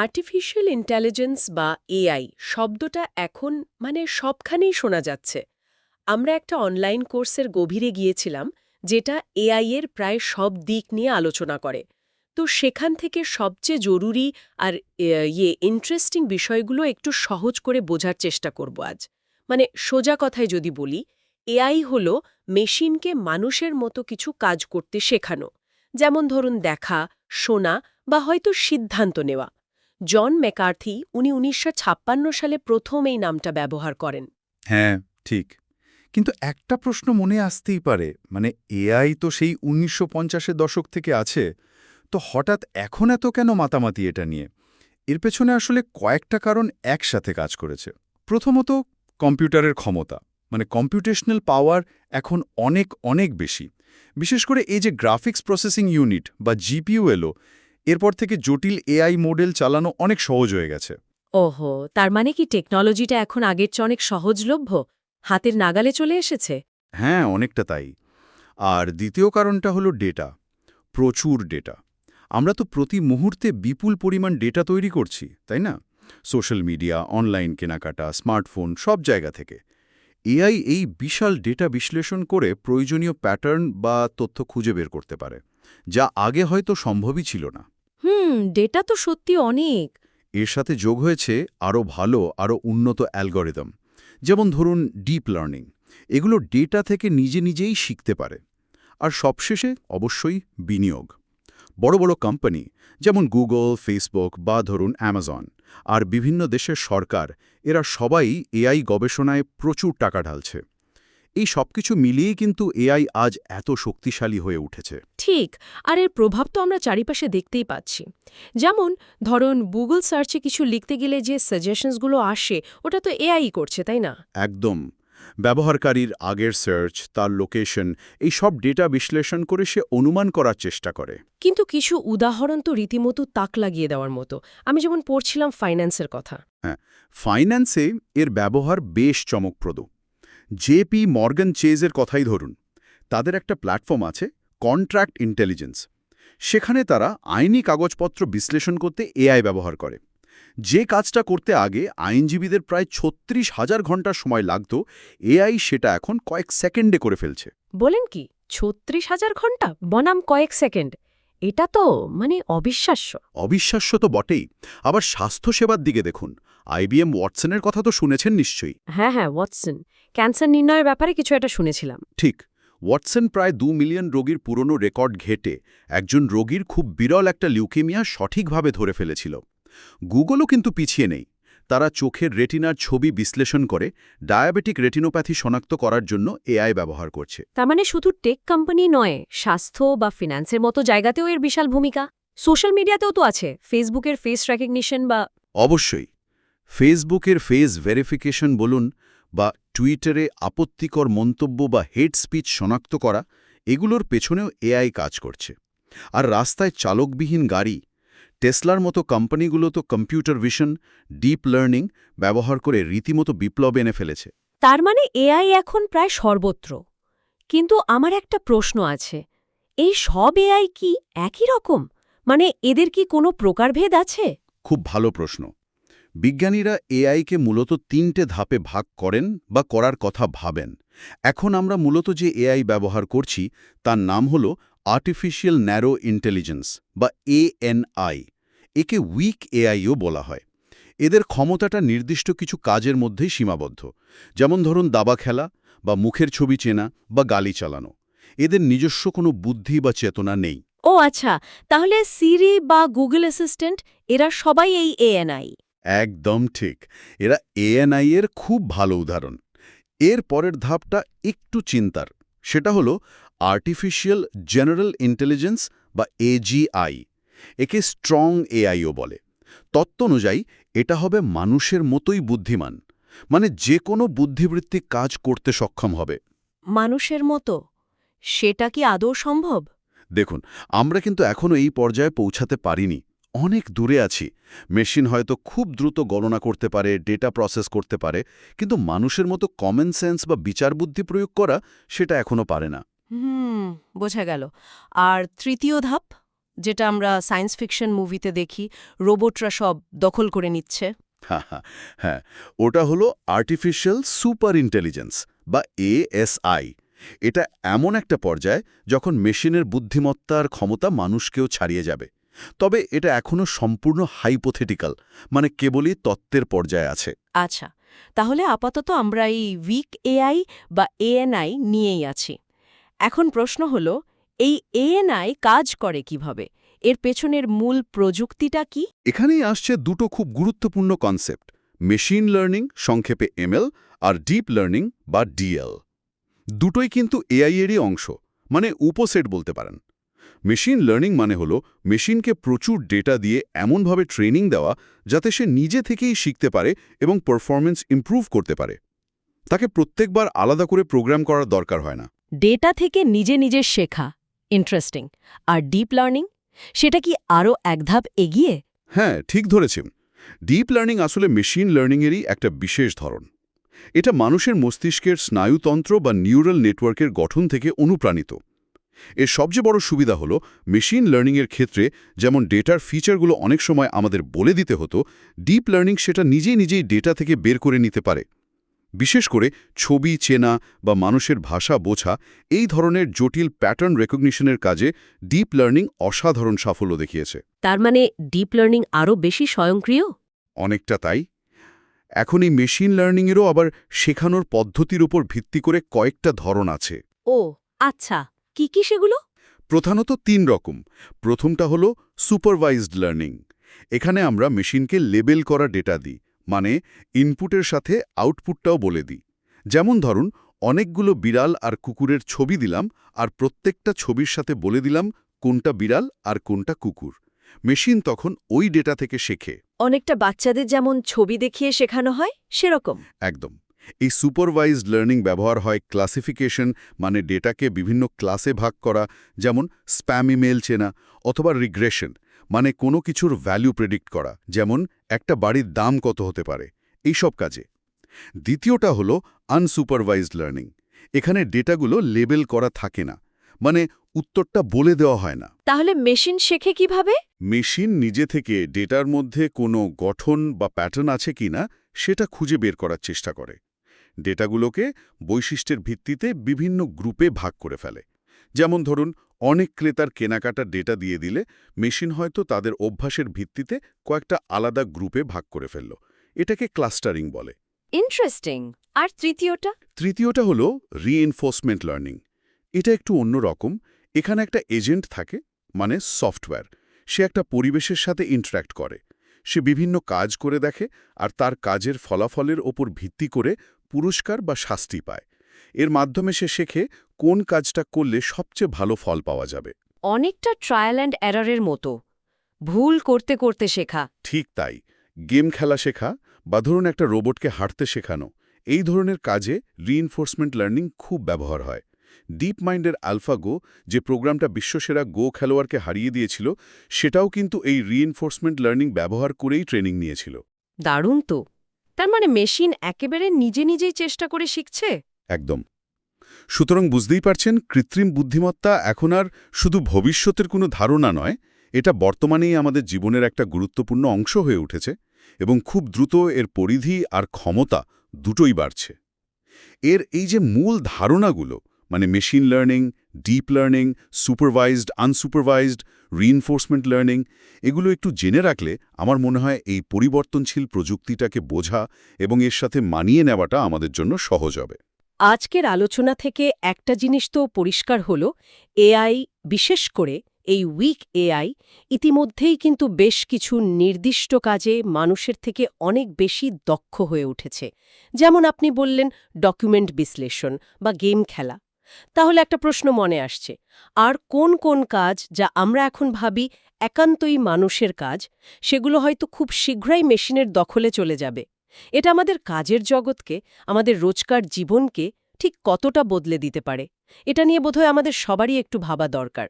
Artificial intelligence বা AI শব্দটা এখন সবখানেই শোনা যাচ্ছে। আমরা একটা অনলাইন কোর্সের গভীরে গিয়েছিলাম, যেটা এআই এর প্রায় সব দিক নিয়ে আলোচনা করে। তো সেখান থেকে সবচেয়ে জরুরি আর ইন্টারেস্টিং বিষয়গুলো একটু সহজ করে বোঝার চেষ্টা করব আজ। সোজা কথায় যদি বলি, এআই হলো মেশিনকে মানুষের মতো কিছু কাজ করতে শেখানো, যেমন ধরুন দেখা, শোনা বা হয়তো সিদ্ধান্ত নেওয়া। জন ম্যাকার্থি উনি ১৯৫৬ সালে প্রথম এই নামটা ব্যবহার করেন। হ্যাঁ, ঠিক। কিন্তু একটা প্রশ্ন মনে আসতেই পারে, এআই তো সেই ১৯৫০-এর দশক থেকে আছে, তো হঠাৎ এখন এত কেন মাতামাতি এটা নিয়ে? এর পেছনে আসলে কয়েকটা কারণ একসাথে কাজ করেছে। প্রথমত, কম্পিউটারের ক্ষমতা, কম্পিউটেশনাল পাওয়ার এখন অনেক অনেক বেশি। বিশেষ করে এই যে গ্রাফিক্স প্রসেসিং ইউনিট বা জিপিইউ এলো, এরপর থেকে জটিল এআই মডেল চালানো অনেক সহজ হয়ে গেছে। ওহো, তার মানে কি টেকনোলজিটা এখন আগের চেয়ে অনেক সহজলভ্য, হাতের নাগালে চলে এসেছে? হ্যাঁ, অনেকটা তাই। আর দ্বিতীয় কারণটা হলো ডেটা। প্রচুর ডেটা। আমরা তো প্রতি মুহূর্তে বিপুল পরিমাণ ডেটা তৈরি করছি, তাই না? সোশ্যাল মিডিয়া, অনলাইন কেনাকাটা, স্মার্টফোন সব জায়গা থেকে। এআই এই বিশাল ডেটা বিশ্লেষণ করে প্রয়োজনীয় প্যাটার্ন বা তথ্য খুঁজে বের করতে পারে, যা আগে হয়তো সম্ভবই ছিল না। ডেটা তো সত্যি অনেক। এর সাথে যোগ হয়েছে আরও ভালো, আরও উন্নত অ্যালগরিদম। যেমন ধরুন ডিপ লার্নিং। এগুলো ডেটা থেকে নিজে নিজেই শিখতে পারে। আর সবশেষে অবশ্যই বিনিয়োগ। বড় বড় কোম্পানি যেমন গুগল, ফেসবুক বা ধরুন অ্যামাজন আর বিভিন্ন দেশের সরকার, এরা সবাই এআই গবেষণায় প্রচুর টাকা ঢালছে। এই সবকিছু মিলিয়েই কিন্তু এআই আজ এত শক্তিশালী হয়ে উঠেছে। ঠিক। আর এর প্রভাব তো আমরা চারিপাশে দেখতেই পাচ্ছি। যেমন ধরুন গুগল সার্চে কিছু লিখতে গেলে যে সাজেশনসগুলো আসে, ওটা তো এআই করছে, তাই না? একদম। ব্যবহারকারীর আগের সার্চ, তার লোকেশন, এই সব ডেটা বিশ্লেষণ করে সে অনুমান করার চেষ্টা করে। কিন্তু কিছু উদাহরণ তো রীতিমতো তাক লাগিয়ে দেওয়ার মতো। আমি যেমন পড়ছিলাম ফাইন্যান্সের কথা। হ্যাঁ, ফাইন্যান্সে এর ব্যবহার বেশ চমকপ্রদ। জেপি মর্গান চেজের কথাই ধরুন। তাদের একটা প্ল্যাটফর্ম আছে, কন্ট্রাক্ট ইন্টেলিজেন্স। সেখানে তারা আইনি কাগজপত্র বিশ্লেষণ করতে এআই ব্যবহার করে। যে কাজটা করতে আগে আইনজীবীদের প্রায় ৩৬,০০০ ঘন্টা সময় লাগত, এআই সেটা এখন কয়েক সেকেন্ডে করে ফেলছে। বলেন কি? ৩৬,০০০ ঘন্টা বনাম কয়েক সেকেন্ড! এটা তো অবিশ্বাস্য। অবিশ্বাস্য তো বটেই। আবার স্বাস্থ্যসেবার দিকে দেখুন। আইবিএম ওয়াটসনের কথা তো শুনেছেন নিশ্চয়ই। হ্যাঁ, হ্যাঁ, ওয়াটসন। ক্যান্সার নির্ণয়ের ব্যাপারে কিছু একটা শুনেছিলাম। ঠিক। ওয়াটসন প্রায় ২ মিলিয়ন রোগীর পুরনো রেকর্ড ঘেঁটে একজন রোগীর খুব বিরল একটা লিউকেমিয়া সঠিকভাবে ধরে ফেলেছিল। গুগলও কিন্তু পিছিয়ে নেই। তারা চোখের রেটিনার ছবি বিশ্লেষণ করে ডায়াবেটিক রেটিনোপ্যাথি শনাক্ত করার জন্য এআই ব্যবহার করছে। তার মানে শুধু টেক কোম্পানি নয়, স্বাস্থ্য বা ফিন্যান্সের মতো জায়গাতেও এর বিশাল ভূমিকা। সোশ্যাল মিডিয়াতেও তো আছে, ফেসবুকের ফেস রেকগনিশন বা অবশ্যই। ফেসবুকের ফেস ভেরিফিকেশন বলুন বা টুইটারে আপত্তিকর মন্তব্য বা হেট স্পিচ শনাক্ত করা, এগুলোর পেছনেও এআই কাজ করছে। আর রাস্তায় চালকবিহীন গাড়ি, টেসলার মতো কোম্পানিগুলো তো কম্পিউটার ভিশন, ডিপ লার্নিং ব্যবহার করে রীতিমতো বিপ্লব এনে ফেলেছে। তার মানে এআই এখন প্রায় সর্বত্র। কিন্তু আমার একটা প্রশ্ন আছে, এই সব এআই কি একই রকম? এদের কি কোনো প্রকারভেদ আছে? খুব ভালো প্রশ্ন। বিজ্ঞানীরা এআইকে মূলত ৩টে ধাপে ভাগ করেন বা করার কথা ভাবেন। এখন আমরা মূলত যে এআই ব্যবহার করছি তার নাম হল আর্টিফিশিয়াল ন্যারো ইন্টেলিজেন্স বা এএনআই। একে উইক এআইও বলা হয়। এদের ক্ষমতাটা নির্দিষ্ট কিছু কাজের মধ্যেই সীমাবদ্ধ। যেমন ধরুন দাবা খেলা বা মুখের ছবি চেনা বা গালি চালানো। এদের নিজস্ব কোনো বুদ্ধি বা চেতনা নেই। ও আচ্ছা, তাহলে সিরি বা গুগল অ্যাসিস্ট্যান্ট এরা সবাই এই এএনআই? একদম ঠিক। এরা এএনআই এর খুব ভালো উদাহরণ। এর পরের ধাপটা একটু চিন্তার। সেটা হলো আর্টিফিশিয়াল জেনারেল ইন্টেলিজেন্স বা এজিআই। একে স্ট্রং এআইও বলে। তত্ত্ব অনুযায়ী এটা হবে মানুষের মতোই বুদ্ধিমান, যে কোনো বুদ্ধিবৃত্তিক কাজ করতে সক্ষম হবে। মানুষের মতো? সেটা কি আদৌ সম্ভব? দেখুন, আমরা কিন্তু এখনও এই পর্যায়ে পৌঁছাতে পারিনি। অনেক দূরে আছি। মেশিন হয়তো খুব দ্রুত গণনা করতে পারে, ডেটা প্রসেস করতে পারে, কিন্তু মানুষের মতো কমন সেন্স বা বিচার বুদ্ধি প্রয়োগ করা সেটা এখনও পারে না। বোঝা গেল। আর তৃতীয় ধাপ? যেটা আমরা সায়েন্স ফিকশন মুভিতে দেখি, রোবটরা সব দখল করে নিচ্ছে? হ্যাঁ, ওটা হলো আর্টিফিশিয়াল সুপার ইন্টেলিজেন্স বা এএসআই। এটা এমন একটা পর্যায় যখন মেশিনের বুদ্ধিমত্তার ক্ষমতা মানুষকেও ছাড়িয়ে যাবে। তবে এটা এখনও সম্পূর্ণ হাইপোথেটিক্যাল, মানে কেবলই তত্ত্বের পর্যায়ে আছে। আচ্ছা, তাহলে আপাতত আমরা এই উইক এআই বা এএনআই নিয়েই আছি। এখন প্রশ্ন হলো, এই এএনআই কাজ করে কিভাবে? এর পেছনের মূল প্রযুক্তিটা কি? এখানেই আসছে দুটো খুব গুরুত্বপূর্ণ কনসেপ্ট, মেশিন লার্নিং সংক্ষেপে এমএল আর ডিপ লার্নিং বা ডিএল। দুটোই কিন্তু এআই-এরই অংশ, মানে উপসেট বলতে পারেন। মেশিন লার্নিং মানে হলো মেশিনকে প্রচুর ডেটা দিয়ে এমনভাবে ট্রেনিং দেওয়া যাতে সে নিজে থেকেই শিখতে পারে এবং পারফরম্যান্স ইমপ্রুভ করতে পারে। তাকে প্রত্যেকবার আলাদা করে প্রোগ্রাম করার দরকার হয় না। ডেটা থেকে নিজে নিজে শেখা, ইন্টারেস্টিং। আর ডিপ লার্নিং, সেটা কি আরও এক ধাপ এগিয়ে? হ্যাঁ, ঠিক ধরেছেন। ডিপ লার্নিং আসলে মেশিন লার্নিংয়েরই একটা বিশেষ ধরন। এটা মানুষের মস্তিষ্কের স্নায়ুতন্ত্র বা নিউরাল নেটওয়ার্কের গঠন থেকে অনুপ্রাণিত। এর সবচেয়ে বড় সুবিধা হলো মেশিন লার্নিংয়ের ক্ষেত্রে যেমন ডেটার ফিচারগুলো অনেক সময় আমাদের বলে দিতে হতো, ডিপ লার্নিং সেটা নিজেই ডেটা থেকে বের করে নিতে পারে। বিশেষ করে ছবি চেনা বা মানুষের ভাষা বোঝা, এই ধরনের জটিল প্যাটার্ন রেকগনিশনের কাজে ডিপ লার্নিং অসাধারণ সাফল্য দেখিয়েছে। তার মানে ডিপ লার্নিং আরও বেশি স্বয়ংক্রিয়? অনেকটা তাই। এখন এই মেশিন লার্নিংয়েরও আবার শেখানোর পদ্ধতির উপর ভিত্তি করে কয়েকটা ধরন আছে। ও আচ্ছা, কি কি সেগুলো? প্রধানত ৩ রকম। প্রথমটা হলো সুপারভাইজড লার্নিং। এখানে আমরা মেশিনকে লেবেল করা ডেটা দিই, মানে ইনপুটের সাথে আউটপুটটাও বলে দিই। যেমন ধরুন, অনেকগুলো বিড়াল আর কুকুরের ছবি দিলাম, আর প্রত্যেকটা ছবির সাথে বলে দিলাম কোনটা বিড়াল আর কোনটা কুকুর। মেশিন তখন ওই ডেটা থেকে শেখে। অনেকটা বাচ্চাদের যেমন ছবি দেখিয়ে শেখানো হয়, সেরকম? একদম। এই সুপারভাইজড লার্নিং ব্যবহার হয় ক্লাসিফিকেশন, মানে ডেটাকে বিভিন্ন ক্লাসে ভাগ করা, যেমন স্প্যাম ইমেল চেনা, অথবা রিগ্রেশন, মানে কোনো কিছুর ভ্যালু প্রেডিক্ট করা, যেমন একটা বাড়ির দাম কত হতে পারে, এইসব কাজে। দ্বিতীয়টা হলো আনসুপারভাইজড লার্নিং। এখানে ডেটাগুলো লেবেল করা থাকে না, মানে উত্তরটা বলে দেওয়া হয় না। তাহলে মেশিন শেখে কিভাবে? মেশিন নিজে থেকে ডেটার মধ্যে কোনো গঠন বা প্যাটার্ন আছে কিনা সেটা খুঁজে বের করার চেষ্টা করে। ডেটাগুলোকে বৈশিষ্ট্যের ভিত্তিতে বিভিন্ন গ্রুপে ভাগ করে ফেলে। যেমন ধরুন, অনেক ক্রেতার কেনাকাটার ডেটা দিয়ে দিলে মেশিন হয়তো তাদের অভ্যাসের ভিত্তিতে কয়েকটা আলাদা গ্রুপে ভাগ করে ফেলল। এটাকে ক্লাস্টারিং বলে। ইন্টারেস্টিং। আর তৃতীয়টা? তৃতীয়টা হলো রিএনফোর্সমেন্ট লার্নিং। এটা একটু অন্য রকম। এখানে একটা এজেন্ট থাকে, মানে সফটওয়্যার। সে একটা পরিবেশের সাথে ইন্টারঅ্যাক্ট করে। সে বিভিন্ন কাজ করে দেখে, আর তার কাজের ফলাফলের ওপর ভিত্তি করে পুরস্কার বা শাস্তি পায়। এর মাধ্যমে সে শেখে কোন কাজটা করলে সবচেয়ে ভালো ফল পাওয়া যাবে। অনেকটা ট্রায়াল অ্যান্ড এররের মতো, ভুল করতে করতে শেখা। ঠিক তাই। গেম খেলা শেখা বা ধরুন একটা রোবটকে হাঁটতে শেখানো, এই ধরনের কাজে রিইনফোর্সমেন্ট লার্নিং খুব ব্যবহার হয়। ডিপ মাইন্ডের আলফাগো, যে প্রোগ্রামটা বিশ্বসেরা গো খেলোয়াড়কে হারিয়ে দিয়েছিল, সেটাও কিন্তু এই রিইনফোর্সমেন্ট লার্নিং ব্যবহার করেই ট্রেনিং নিয়েছিল। দারুণ তো। তার মানে মেশিন একেবারে নিজেই চেষ্টা করে শিখছে? একদম। সুতরাং বুঝতেই পারছেন, কৃত্রিম বুদ্ধিমত্তা এখন আর শুধু ভবিষ্যতের কোনো ধারণা নয়, এটা বর্তমানেই আমাদের জীবনের একটা গুরুত্বপূর্ণ অংশ হয়ে উঠেছে, এবং খুব দ্রুত এর পরিধি আর ক্ষমতা দুটোই বাড়ছে। এর এই যে মূল ধারণাগুলো, মানে machine learning, deep learning, supervised, unsupervised, reinforcement learning, এগুলো একটু জেনে রাখলে আমার মনে হয় এই পরিবর্তনশীল প্রযুক্তিটাকে বোঝা এবং এর সাথে মানিয়ে নেওয়াটা আমাদের জন্য সহজ হবে। আজকের আলোচনা থেকে একটা জিনিস তো পরিষ্কার হলো, এআই, বিশেষ করে এই উইক এআই, ইতিমধ্যেই কিন্তু বেশ কিছু নির্দিষ্ট কাজে মানুষের থেকে অনেক বেশি দক্ষ হয়ে উঠেছে। যেমন আপনি বললেন ডকুমেন্ট বিশ্লেষণ বা গেম খেলা। তাহলে একটা প্রশ্ন মনে আসছে, আর কোন কোন কাজ যা আমরা এখন ভাবি একান্তই মানুষের কাজ, সেগুলো হয়তো খুব শীঘ্রই মেশিনের দখলে চলে যাবে? এটা আমাদের কাজের জগৎকে, আমাদের রোজকার জীবনকে ঠিক কতটা বদলে দিতে পারে, এটা নিয়ে বোধহয় আমাদের সবারই একটু ভাবা দরকার।